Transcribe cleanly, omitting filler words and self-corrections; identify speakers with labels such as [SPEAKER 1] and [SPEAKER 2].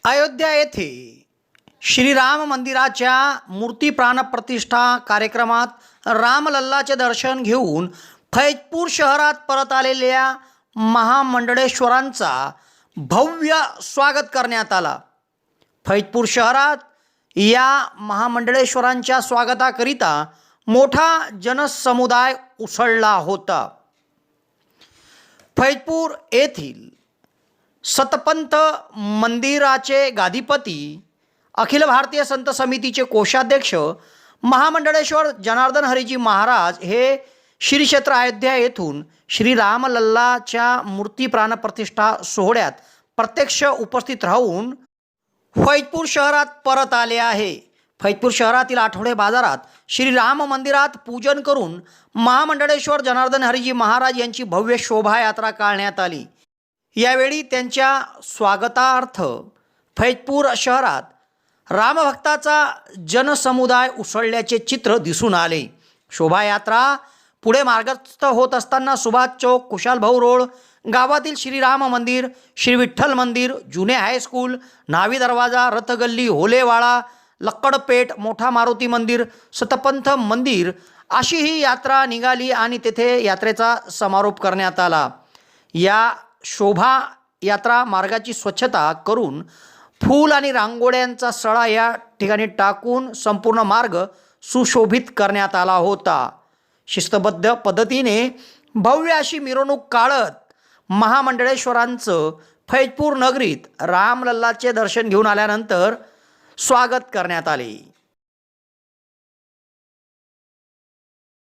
[SPEAKER 1] अयोध्या येथे श्रीराम मंदिराच्या मूर्ती प्राणप्रतिष्ठा कार्यक्रमात रामलल्लाचे दर्शन घेऊन फैजपूर शहरात परत आलेल्या महामंडळेश्वरांचा भव्य स्वागत करण्यात आला. फैजपूर शहरात या महामंडळेश्वरांच्या स्वागताकरिता मोठा जनसमुदाय उसळला होता. फैजपूर येथील सतपंथ मंदिराचे गादीपती, अखिल भारतीय संत समितीचे कोषाध्यक्ष महामंडळेश्वर जनार्दन हरीजी महाराज हे श्री क्षेत्र अयोध्या येथून श्री रामलल्लाच्या मूर्ती प्राणप्रतिष्ठा सोहळ्यात प्रत्यक्ष उपस्थित राहून फैजपूर शहरात परत आले आहे. फैजपूर शहरातील आठवडे बाजारात श्री राम मंदिरात पूजन करून महामंडळेश्वर जनार्दन हरीजी महाराज यांची भव्य शोभायात्रा काढण्यात आली. यावेळी त्यांच्या स्वागतार्थ फैजपूर शहरात रामभक्ताचा जनसमुदाय उसळल्याचे चित्र दिसून आले. शोभायात्रा पुढे मार्गस्थ होत असताना सुभाष चौक, कुशालभाऊ रोड, गावातील श्रीराम मंदिर, श्री विठ्ठल मंदिर, जुने हायस्कूल, न्हावी दरवाजा, रथगल्ली, होलेवाळा, लक्कडपेठ, मोठा मारुती मंदिर, सतपंथ मंदिर अशी ही यात्रा निघाली आणि तेथे यात्रेचा समारोप करण्यात आला. या शोभा यात्रा मार्गाची स्वच्छता करून फूल आणि रांगोळ्यांचा सळा या ठिकाणी टाकून संपूर्ण मार्ग सुशोभित करण्यात आला होता. शिस्तबद्ध पद्धतीने भव्य अशी मिरवणूक काढत महामंडळेश्वरांचं फैजपूर नगरीत रामलल्लाचे दर्शन घेऊन आल्यानंतर स्वागत करण्यात आले.